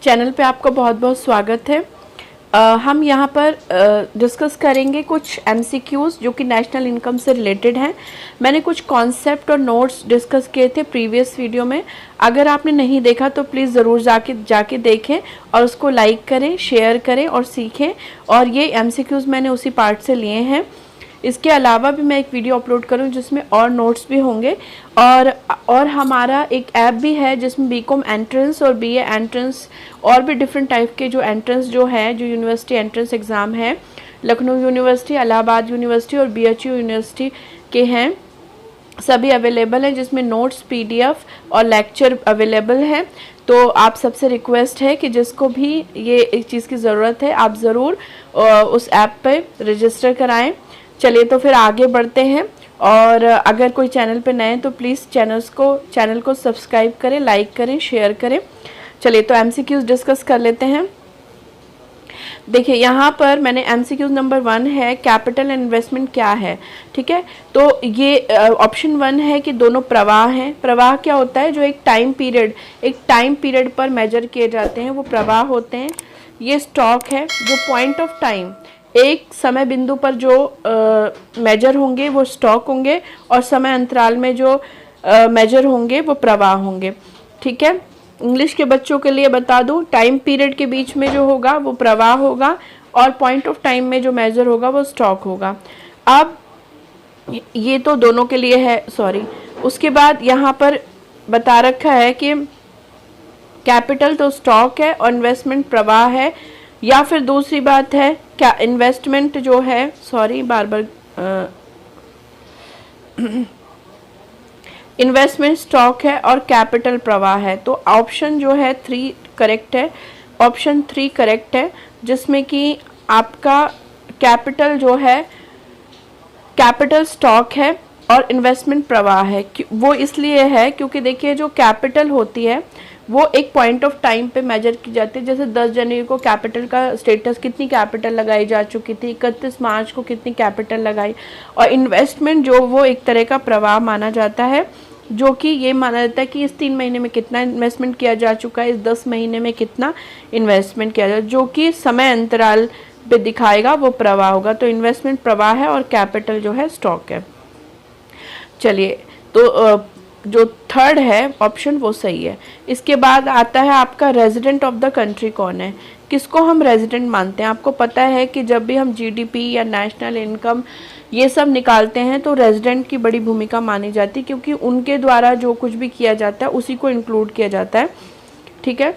Channel पे आपका बहुत बहुत स्वागत है। हम यहाँ पर डिस्कस करेंगे कुछ MCQs जो कि नेशनल इनकम से रिलेटेड हैं। मैंने कुछ कॉन्सेप्ट और नोट्स डिस्कस किए थे प्रीवियस वीडियो में। अगर आपने नहीं देखा तो प्लीज़ ज़रूर जाके देखें और उसको लाइक करें, शेयर करें और सीखें। और ये MCQs मैंने उसी पार्ट से लिए हैं। इसके अलावा भी मैं एक वीडियो अपलोड करूँ जिसमें और नोट्स भी होंगे। और हमारा एक ऐप भी है जिसमें BCom एंट्रेंस और BA एंट्रेंस और भी डिफरेंट टाइप के जो एंट्रेंस जो है, जो यूनिवर्सिटी एंट्रेंस एग्ज़ाम है, लखनऊ यूनिवर्सिटी, इलाहाबाद यूनिवर्सिटी और BHU यूनिवर्सिटी के हैं, सभी अवेलेबल हैं, जिसमें नोट्स, PDF और लेक्चर अवेलेबल हैं। तो आप सबसे रिक्वेस्ट है कि जिसको भी ये एक चीज़ की ज़रूरत है आप ज़रूर उस ऐप पे रजिस्टर कराएं। चलिए तो फिर आगे बढ़ते हैं। और अगर कोई चैनल पे नए हैं तो प्लीज़ चैनल को सब्सक्राइब करें, लाइक करें, शेयर करें। चलिए तो MCQs डिस्कस कर लेते हैं। देखिए यहाँ पर मैंने MCQ नंबर 1 है, कैपिटल एंड इन्वेस्टमेंट क्या है। ठीक है, तो ये ऑप्शन 1 है कि दोनों प्रवाह हैं। प्रवाह क्या होता है? जो एक टाइम पीरियड पर मेजर किए जाते हैं वो प्रवाह होते हैं। ये स्टॉक है जो पॉइंट ऑफ टाइम, एक समय बिंदु पर जो मेजर होंगे वो स्टॉक होंगे, और समय अंतराल में जो मेजर होंगे वो प्रवाह होंगे। ठीक है, इंग्लिश के बच्चों के लिए बता दूं, टाइम पीरियड के बीच में जो होगा वो प्रवाह होगा और पॉइंट ऑफ टाइम में जो मेजर होगा वो स्टॉक होगा। अब ये तो दोनों के लिए है, सॉरी। उसके बाद यहाँ पर बता रखा है कि कैपिटल तो स्टॉक है और इन्वेस्टमेंट प्रवाह है, या फिर दूसरी बात है क्या, इन्वेस्टमेंट जो है, सॉरी इन्वेस्टमेंट स्टॉक है और कैपिटल प्रवाह है। तो ऑप्शन जो है 3 करेक्ट है, ऑप्शन 3 करेक्ट है, जिसमें कि आपका कैपिटल जो है, कैपिटल स्टॉक है और इन्वेस्टमेंट प्रवाह है। वो इसलिए है क्योंकि देखिए जो कैपिटल होती है वो एक पॉइंट ऑफ टाइम पे मेजर की जाती है। जैसे 10 जनवरी को कैपिटल का स्टेटस, कितनी कैपिटल लगाई जा चुकी थी, 31 मार्च को कितनी कैपिटल लगाई। और इन्वेस्टमेंट जो वो एक तरह का प्रवाह माना जाता है, जो कि ये माना जाता है कि इस 3 महीने में कितना इन्वेस्टमेंट किया जा चुका है, इस 10 महीने में कितना इन्वेस्टमेंट किया जा, जो कि समय अंतराल पे दिखाएगा वो प्रवाह होगा। तो इन्वेस्टमेंट प्रवाह है और कैपिटल जो है स्टॉक है। चलिए तो जो थर्ड है ऑप्शन वो सही है। इसके बाद आता है आपका रेजिडेंट ऑफ द कंट्री कौन है, किसको हम रेजिडेंट मानते हैं। आपको पता है कि जब भी हम GDP या नेशनल इनकम ये सब निकालते हैं तो रेजिडेंट की बड़ी भूमिका मानी जाती है, क्योंकि उनके द्वारा जो कुछ भी किया जाता है उसी को इंक्लूड किया जाता है। ठीक है,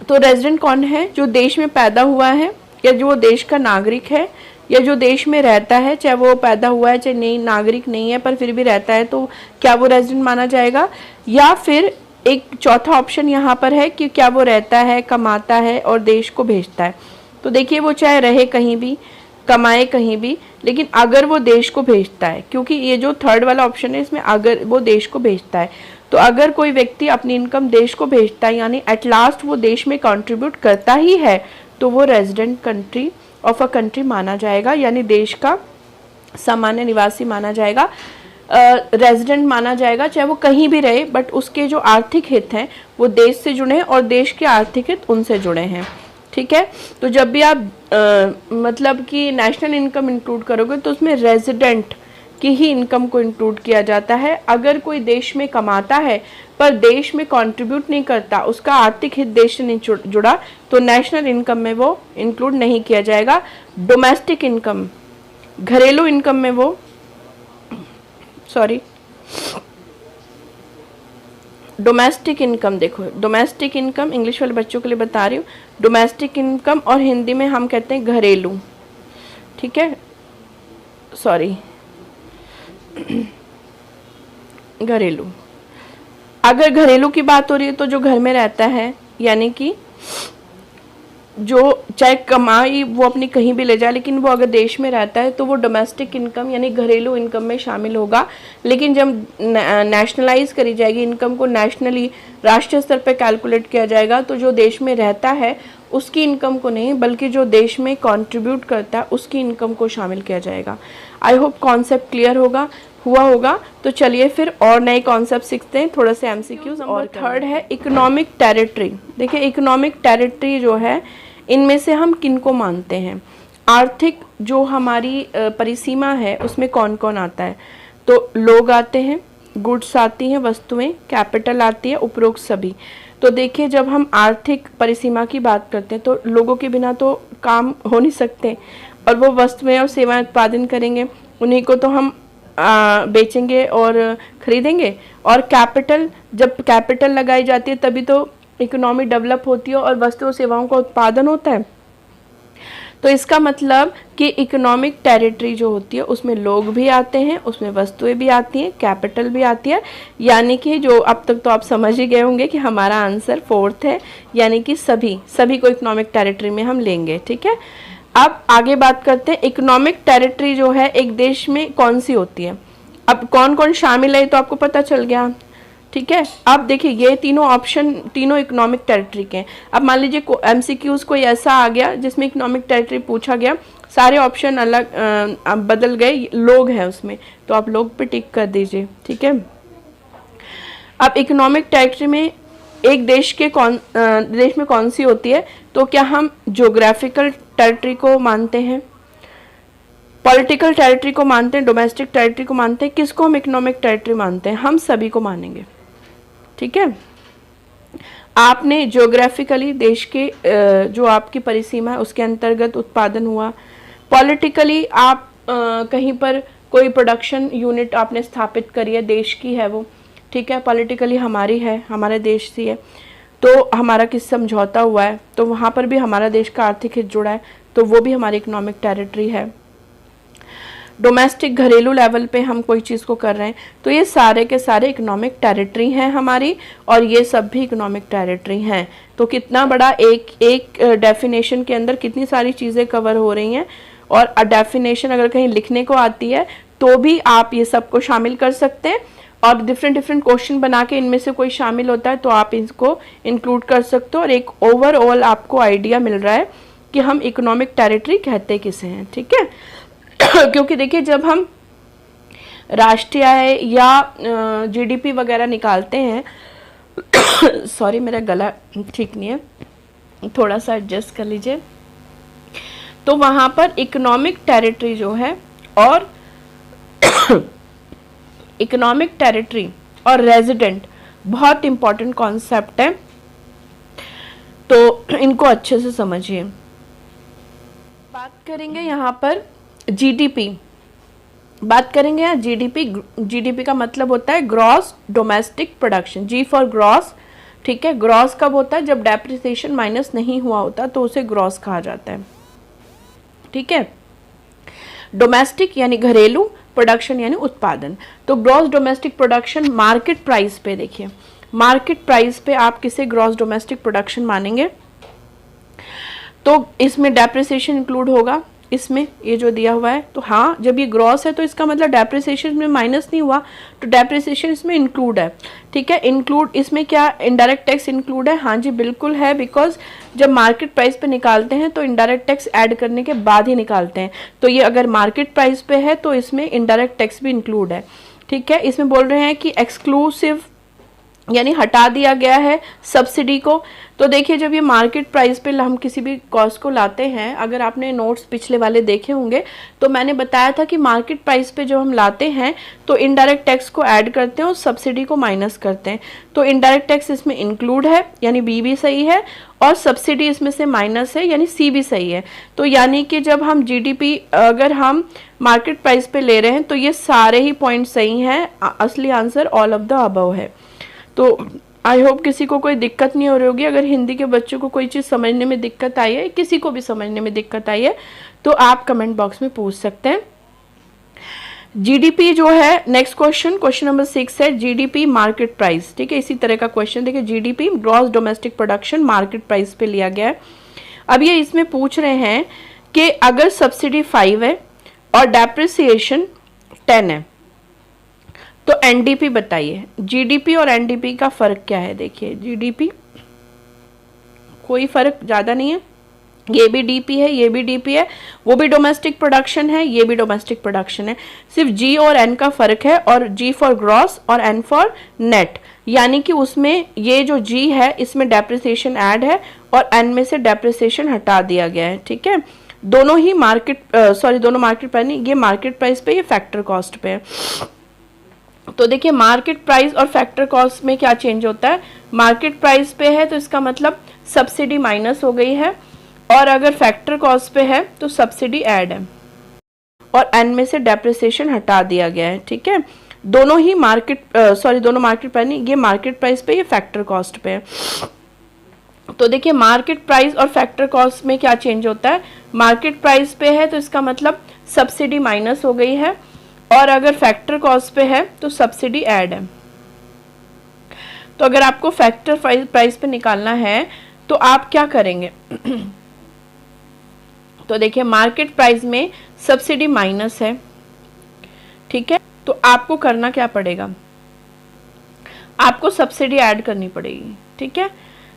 तो रेजिडेंट कौन है? जो देश में पैदा हुआ है, या जो देश का नागरिक है, या जो देश में रहता है, चाहे वो पैदा हुआ है चाहे नहीं, नागरिक नहीं है पर फिर भी रहता है, तो क्या वो रेजिडेंट माना जाएगा। या फिर एक चौथा ऑप्शन यहाँ पर है कि क्या वो रहता है, कमाता है और देश को भेजता है। तो देखिए वो चाहे रहे कहीं भी, कमाए कहीं भी, लेकिन अगर वो देश को भेजता है, क्योंकि ये जो थर्ड वाला ऑप्शन है इसमें अगर वो देश को भेजता है, तो अगर कोई व्यक्ति अपनी इनकम देश को भेजता है, यानी एट लास्ट वो देश में कंट्रीब्यूट करता ही है, तो वो resident country of a country माना जाएगा, यानी देश का सामान्य निवासी माना जाएगा, रेजिडेंट माना जाएगा, चाहे वो कहीं भी रहे, बट उसके जो आर्थिक हित हैं वो देश से जुड़े हैं और देश के आर्थिक हित उनसे जुड़े हैं। ठीक है, तो जब भी आप मतलब कि नेशनल इनकम इंक्लूड करोगे तो उसमें रेजिडेंट की ही इनकम को इंक्लूड किया जाता है। अगर कोई देश में कमाता है पर देश में कंट्रीब्यूट नहीं करता, उसका आर्थिक हित देश से नहीं जुड़ा, तो नेशनल इनकम में वो इंक्लूड नहीं किया जाएगा। डोमेस्टिक इनकम, घरेलू इनकम में वो, सॉरी डोमेस्टिक इनकम, देखो डोमेस्टिक इनकम इंग्लिश वाले बच्चों के लिए बता रही हूँ, डोमेस्टिक इनकम और हिंदी में हम कहते हैं घरेलू। ठीक है, सॉरी घरेलू। अगर घरेलू की बात हो रही है तो जो घर में रहता है, यानी कि जो चाहे कमाई वो अपनी कहीं भी ले जाए, लेकिन वो अगर देश में रहता है तो वो डोमेस्टिक इनकम यानी घरेलू इनकम में शामिल होगा। लेकिन जब नेशनलाइज करी जाएगी इनकम को, नेशनली राष्ट्रीय स्तर पर कैलकुलेट किया जाएगा, तो जो देश में रहता है उसकी इनकम को नहीं, बल्कि जो देश में कंट्रीब्यूट करता है उसकी इनकम को शामिल किया जाएगा। आई होप कॉन्सेप्ट क्लियर होगा। हुआ होगा। तो चलिए फिर और नए कॉन्सेप्ट सीखते हैं, थोड़ा से एमसीक्यूज। और थर्ड है इकोनॉमिक टेरिटरी। देखिए इकोनॉमिक टेरिटरी जो है, इनमें से हम किन को मानते हैं? आर्थिक जो हमारी परिसीमा है उसमें कौन कौन आता है? तो लोग आते हैं, गुड्स आती हैं, वस्तुएं, कैपिटल आती है, उपरोक्त सभी। तो देखिए जब हम आर्थिक परिसीमा की बात करते हैं तो लोगों के बिना तो काम हो नहीं सकते, और वो वस्तुएं और सेवाएं उत्पादन करेंगे, उन्हीं को तो हम बेचेंगे और खरीदेंगे। और कैपिटल, जब कैपिटल लगाई जाती है तभी तो इकोनॉमी डेवलप होती है और वस्तु और सेवाओं का उत्पादन होता है। तो इसका मतलब कि इकोनॉमिक टेरिटरी जो होती है उसमें लोग भी आते हैं, उसमें वस्तुएं भी आती हैं, कैपिटल भी आती है। यानी कि जो अब तक तो आप समझ ही गए होंगे कि हमारा आंसर फोर्थ है, यानी कि सभी को इकोनॉमिक टेरिटरी में हम लेंगे। ठीक है, अब आगे बात करते हैं इकोनॉमिक टेरिटरी जो है एक देश में कौन सी होती है। अब कौन कौन शामिल है तो आपको पता चल गया। ठीक है, अब देखिए ये तीनों ऑप्शन तीनों इकोनॉमिक टेरिटरी के हैं। अब मान लीजिए एमसीक्यूज कोई ऐसा आ गया जिसमें इकोनॉमिक टेरिटरी पूछा गया, सारे ऑप्शन अलग बदल गए, लोग हैं उसमें, तो आप लोग पे टिक कर दीजिए। ठीक है, अब इकोनॉमिक टेरिटरी में एक देश में कौन सी होती है? तो क्या हम ज्योग्राफिकल टेरिटरी को मानते हैं, पॉलिटिकल टेरिटरी को मानते हैं, डोमेस्टिक टेरिटरी को मानते हैं? किसको हम इकोनॉमिक टेरिटरी मानते हैं? हम सभी को मानेंगे। ठीक है, आपने ज्योग्राफिकली देश के जो आपकी परिसीमा है उसके अंतर्गत उत्पादन हुआ। पॉलिटिकली आप कहीं पर कोई प्रोडक्शन यूनिट आपने स्थापित करी है, देश की है वो। ठीक है, पॉलिटिकली हमारी है, हमारे देश से है, तो हमारा किस समझौता हुआ है, तो वहाँ पर भी हमारा देश का आर्थिक हित जुड़ा है, तो वो भी हमारी इकोनॉमिक टेरिटरी है। डोमेस्टिक घरेलू लेवल पे हम कोई चीज़ को कर रहे हैं, तो ये सारे के सारे इकोनॉमिक टेरिटरी हैं हमारी, और ये सब भी इकोनॉमिक टेरिटरी हैं। तो कितना बड़ा एक डेफिनेशन के अंदर कितनी सारी चीज़ें कवर हो रही हैं। और डेफिनेशन अगर कहीं लिखने को आती है तो भी आप ये सबको शामिल कर सकते हैं, और डिफरेंट क्वेश्चन बना के इनमें से कोई शामिल होता है तो आप इसको इंक्लूड कर सकते हो, और एक ओवरऑल आपको आइडिया मिल रहा है कि हम इकोनॉमिक टेरिटरी कहते किसे हैं। ठीक है, क्योंकि देखिए जब हम राष्ट्रीय आय या जीडीपी वगैरह निकालते हैं सॉरी मेरा गला ठीक नहीं है, थोड़ा सा एडजस्ट कर लीजिए, तो वहां पर इकोनॉमिक टेरिटरी जो है और इकोनॉमिक टेरिटरी और रेजिडेंट बहुत इंपॉर्टेंट कॉन्सेप्ट है, तो इनको अच्छे से समझिए। बात करेंगे यहाँ पर जीडीपी, बात करेंगे यहाँ जीडीपी का मतलब होता है gross domestic production, G for gross. ठीक है, ग्रॉस कब होता है? जब डेप्रिसिएशन माइनस नहीं हुआ होता तो उसे ग्रॉस कहा जाता है। ठीक है, डोमेस्टिक यानी घरेलू, प्रोडक्शन यानी उत्पादन। तो gross domestic production market price पे, देखिए मार्केट प्राइस पे आप किसे ग्रॉस डोमेस्टिक प्रोडक्शन मानेंगे? तो इसमें डेप्रिसिएशन इंक्लूड होगा, इसमें ये जो दिया हुआ है, तो हाँ जब ये ग्रॉस है तो इसका मतलब डेप्रिसिएशन में माइनस नहीं हुआ, तो डेप्रिसिएशन इसमें इंक्लूड है। ठीक है, इंक्लूड इसमें क्या इनडायरेक्ट टैक्स इंक्लूड है? हाँ जी बिल्कुल है, बिकॉज जब मार्केट प्राइस पे निकालते हैं तो इनडायरेक्ट टैक्स ऐड करने के बाद ही निकालते हैं, तो ये अगर मार्केट प्राइस पे है तो इसमें इनडायरेक्ट टैक्स भी इंक्लूड है। ठीक है, इसमें बोल रहे हैं कि एक्सक्लूसिव यानी हटा दिया गया है सब्सिडी को। तो देखिए जब ये मार्केट प्राइस पे हम किसी भी कॉस्ट को लाते हैं, अगर आपने नोट्स पिछले वाले देखे होंगे तो मैंने बताया था कि मार्केट प्राइस पे जब हम लाते हैं तो इनडायरेक्ट टैक्स को ऐड करते हैं और सब्सिडी को माइनस करते हैं। तो इनडायरेक्ट टैक्स इसमें इंक्लूड है यानी बी भी सही है, और सब्सिडी इसमें से माइनस है यानी सी भी सही है। तो यानी कि जब हम जीडीपी अगर हम मार्केट प्राइस पे ले रहे हैं तो ये सारे ही पॉइंट सही हैं, असली answer all of the above है। तो आई होप किसी को कोई दिक्कत नहीं हो रही होगी। अगर हिंदी के बच्चों को कोई चीज़ समझने में दिक्कत आई है, किसी को भी समझने में दिक्कत आई है, तो आप कमेंट बॉक्स में पूछ सकते हैं। जीडीपी जो है नेक्स्ट क्वेश्चन नंबर 6 है जीडीपी मार्केट प्राइस। ठीक है, इसी तरह का क्वेश्चन देखिए, GDP gross domestic production market price पे लिया गया है। अब ये इसमें पूछ रहे हैं कि अगर सब्सिडी 5 है और डेप्रिसिएशन 10 है तो एनडीपी बताइए। जीडीपी और एनडीपी का फर्क क्या है? देखिए जीडीपी कोई फर्क ज़्यादा नहीं है, ये भी डीपी है, ये भी डीपी है, वो भी डोमेस्टिक प्रोडक्शन है, ये भी डोमेस्टिक प्रोडक्शन है। सिर्फ जी और एन का फर्क है, और जी फॉर ग्रॉस और एन फॉर नेट, यानी कि उसमें ये जो जी है इसमें डेप्रिसिएशन ऐड है और एन में से डेप्रिसिएशन हटा दिया गया है। ठीक है, दोनों ही दोनों मार्केट प्राइस नहीं, ये मार्केट प्राइस पे, ये फैक्टर कॉस्ट पे है। तो देखिए मार्केट प्राइस और फैक्टर कॉस्ट में क्या चेंज होता है, मार्केट प्राइस पे है तो इसका मतलब सब्सिडी माइनस हो गई है, और अगर फैक्टर कॉस्ट पे है तो सब्सिडी ऐड है और एन में से डेप्रिसिएशन हटा दिया गया है। ठीक है, दोनों ही दोनों मार्केट प्राइस नहीं, ये मार्केट प्राइस पे, ये फैक्टर कॉस्ट पे है। तो देखिए मार्केट प्राइस और फैक्टर कॉस्ट में क्या चेंज होता है, मार्केट प्राइस पे है तो इसका मतलब सब्सिडी माइनस हो गई है, और अगर फैक्टर कॉस्ट पे है तो सब्सिडी ऐड है। तो अगर आपको फैक्टर प्राइस पे निकालना है तो आप क्या करेंगे तो देखिए मार्केट प्राइस में सब्सिडी माइनस है। ठीक है, तो आपको करना क्या पड़ेगा, आपको सब्सिडी ऐड करनी पड़ेगी। ठीक है,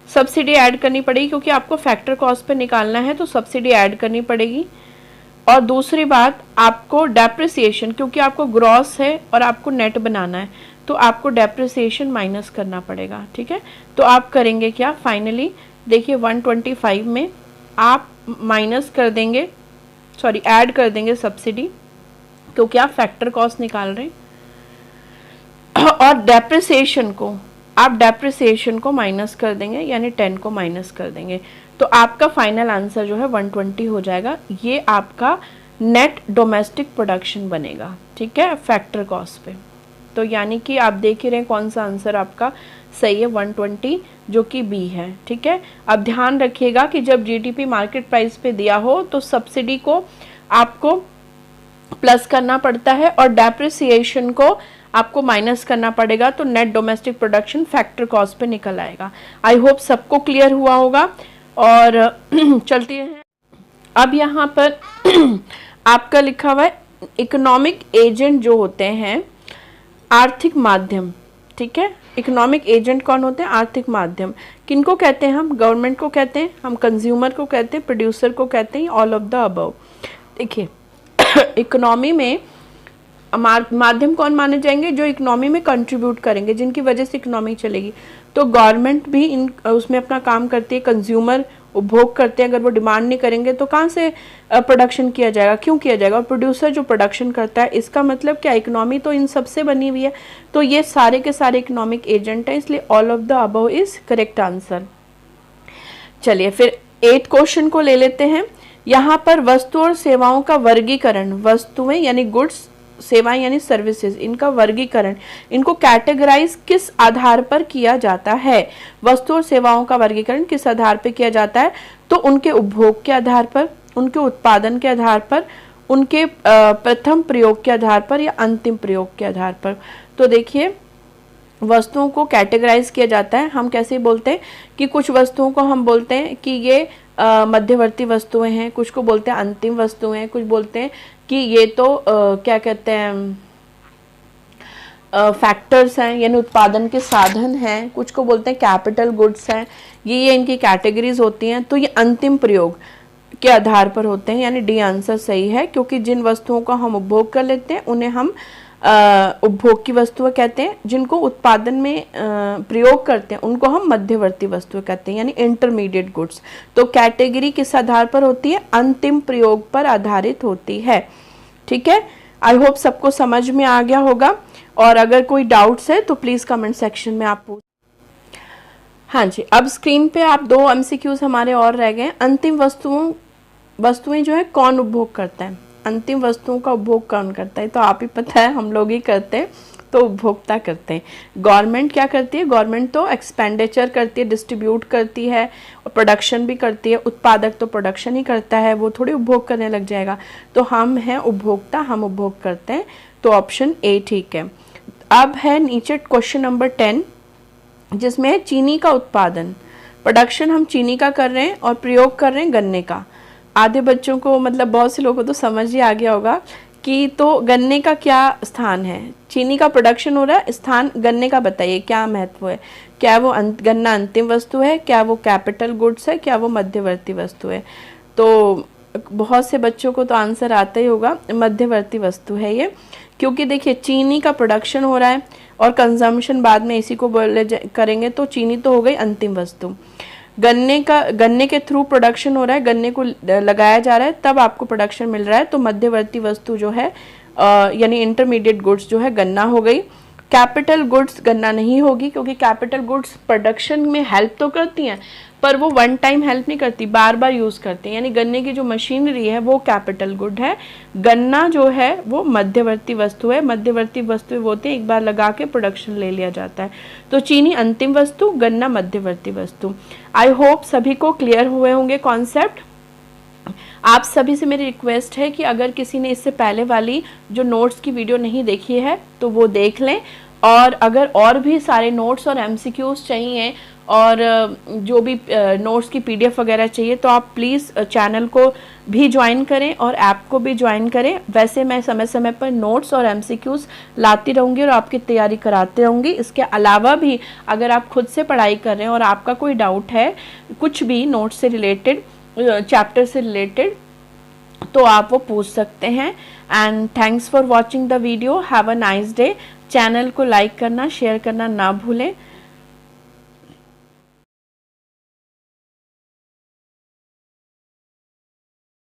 सब्सिडी ऐड करनी पड़ेगी क्योंकि आपको फैक्टर कॉस्ट पे निकालना है तो सब्सिडी ऐड करनी पड़ेगी। और दूसरी बात, आपको डेप्रिसिएशन, क्योंकि आपको ग्रॉस है और आपको नेट बनाना है तो आपको डेप्रिसिएशन माइनस करना पड़ेगा। ठीक है, तो आप करेंगे क्या, फाइनली देखिए 125 में आप माइनस कर देंगे, सॉरी ऐड कर देंगे सब्सिडी, क्योंकि आप फैक्टर कॉस्ट निकाल रहे हैं, और डेप्रिसिएशन को माइनस कर देंगे, यानी 10 को माइनस कर देंगे, तो आपका फाइनल आंसर जो है 120 हो जाएगा। ये आपका नेट डोमेस्टिक प्रोडक्शन बनेगा। ठीक है, फैक्टर कॉस्ट पे। तो यानी कि आप देख ही रहे हैं कौन सा आंसर आपका सही है, 120, जो कि बी है। ठीक है, अब ध्यान रखिएगा कि जब जीडीपी मार्केट प्राइस पे दिया हो तो सब्सिडी को आपको प्लस करना पड़ता है और डेप्रिसिएशन को आपको माइनस करना पड़ेगा, तो net domestic production factor cost पे निकल आएगा। आई होप सबको क्लियर हुआ होगा। और चलते हैं, अब यहाँ पर आपका लिखा हुआ है इकोनॉमिक एजेंट जो होते हैं आर्थिक माध्यम। ठीक है, इकोनॉमिक एजेंट कौन होते हैं, आर्थिक माध्यम। किनको कहते हैं हम, गवर्नमेंट को कहते हैं, हम कंज्यूमर को कहते हैं, प्रोड्यूसर को कहते हैं, ऑल ऑफ द अबव। देखिए इकोनॉमी में माध्यम कौन माने जाएंगे, जो इकोनॉमी में कंट्रीब्यूट करेंगे, जिनकी वजह से इकोनॉमी चलेगी। तो गवर्नमेंट भी उसमें अपना काम करती है, कंज्यूमर उपभोग करते हैं, अगर वो डिमांड नहीं करेंगे तो कहाँ से प्रोडक्शन किया जाएगा, क्यों किया जाएगा। और प्रोड्यूसर जो प्रोडक्शन करता है, इसका मतलब क्या, इकोनॉमी तो इन सबसे बनी हुई है, तो ये सारे के सारे इकोनॉमिक एजेंट है, इसलिए all of the above is correct answer. चलिए फिर 8 क्वेश्चन को ले लेते हैं। यहाँ पर वस्तु और सेवाओं का वर्गीकरण, वस्तुएं यानी गुड्स, सेवाएं यानी सर्विसेज, इनका वर्गीकरण, इनको कैटेगराइज किस आधार पर किया जाता है। वस्तु और सेवाओं का वर्गीकरण किस आधार पर किया जाता है, तो उनके उपभोग के आधार पर, उनके उत्पादन के आधार पर, उनके प्रथम प्रयोग के आधार पर या अंतिम प्रयोग के आधार पर। तो देखिए वस्तुओं को कैटेगराइज किया जाता है, हम कैसे बोलते हैं कि कुछ वस्तुओं को हम बोलते हैं कि ये मध्यवर्ती वस्तुएं हैं, कुछ को बोलते हैं अंतिम वस्तुएं हैं, कुछ बोलते हैं कि ये तो क्या कहते हैं फैक्टर्स हैं, यानी उत्पादन के साधन हैं, कुछ को बोलते हैं कैपिटल गुड्स हैं। ये इनकी कैटेगरीज होती हैं। तो ये अंतिम प्रयोग के आधार पर होते हैं, यानी डी आंसर सही है, क्योंकि जिन वस्तुओं का हम उपभोग कर लेते हैं उन्हें हम उपभोग की वस्तुएं कहते हैं, जिनको उत्पादन में प्रयोग करते हैं उनको हम मध्यवर्ती वस्तुएं कहते हैं, यानी इंटरमीडिएट गुड्स। तो कैटेगरी किस आधार पर होती है, अंतिम प्रयोग पर आधारित होती है। ठीक है, आई होप सबको समझ में आ गया होगा, और अगर कोई डाउट्स है तो प्लीज कमेंट सेक्शन में आप पूछ। हाँ जी, अब स्क्रीन पे आप 2 MCQs हमारे और रह गए। अंतिम वस्तुएं जो है कौन उपभोग करता है, अंतिम वस्तुओं का उपभोग कौन करता है, तो आप ही पता है हम लोग ही करते हैं, तो उपभोक्ता करते हैं। गवर्नमेंट क्या करती है, गवर्नमेंट तो एक्सपेंडिचर करती है, डिस्ट्रीब्यूट करती है, और प्रोडक्शन भी करती है। उत्पादक तो प्रोडक्शन ही करता है, वो थोड़ी उपभोग करने लग जाएगा। तो हम हैं उपभोक्ता, हम उपभोग करते हैं, तो ऑप्शन ए ठीक है। अब है नीचे क्वेश्चन नंबर 10, जिसमें है चीनी का उत्पादन। प्रोडक्शन हम चीनी का कर रहे हैं और प्रयोग कर रहे हैं गन्ने का। आधे बच्चों को, मतलब बहुत से लोगों को तो समझ ही आ गया होगा कि तो गन्ने का क्या स्थान है, चीनी का प्रोडक्शन हो रहा है, स्थान गन्ने का बताइए क्या महत्व है। क्या वो गन्ना अंतिम वस्तु है, क्या वो कैपिटल गुड्स है, क्या वो मध्यवर्ती वस्तु है। तो बहुत से बच्चों को तो आंसर आता ही होगा, मध्यवर्ती वस्तु है ये। क्योंकि देखिए चीनी का प्रोडक्शन हो रहा है और कंजम्पशन बाद में इसी को करेंगे, तो चीनी तो हो गई अंतिम वस्तु। गन्ने के थ्रू प्रोडक्शन हो रहा है, गन्ने को लगाया जा रहा है, तब आपको प्रोडक्शन मिल रहा है, तो मध्यवर्ती वस्तु जो है यानी इंटरमीडिएट गुड्स जो है गन्ना हो गई। कैपिटल गुड्स गन्ना नहीं होगी, क्योंकि कैपिटल गुड्स प्रोडक्शन में हेल्प तो करती हैं पर वो वन टाइम हेल्प नहीं करती, बार बार यूज़ करते हैं, यानी गन्ने की जो मशीनरी है वो कैपिटल गुड है। गन्ना जो है वो मध्यवर्ती वस्तु है। मध्यवर्ती वस्तु वो होती है एक बार लगा के प्रोडक्शन ले लिया जाता है। तो चीनी अंतिम वस्तु, गन्ना मध्यवर्ती वस्तु। आई होप सभी को क्लियर हुए होंगे कॉन्सेप्ट। आप सभी से मेरी रिक्वेस्ट है कि अगर किसी ने इससे पहले वाली जो नोट्स की वीडियो नहीं देखी है तो वो देख लें, और अगर और भी सारे नोट्स और एमसीक्यूज चाहिए और जो भी नोट्स की पीडीएफ वगैरह चाहिए तो आप प्लीज़ चैनल को भी ज्वाइन करें और ऐप को भी ज्वाइन करें। वैसे मैं समय समय पर नोट्स और एमसीक्यूज लाती रहूँगी और आपकी तैयारी कराती रहूँगी। इसके अलावा भी अगर आप खुद से पढ़ाई कर रहे हैं और आपका कोई डाउट है कुछ भी नोट्स से रिलेटेड, चैप्टर से रिलेटेड, तो आप वो पूछ सकते हैं। And thanks for watching the video. Have a nice day. Channel को लाइक करना, शेयर करना ना भूलें।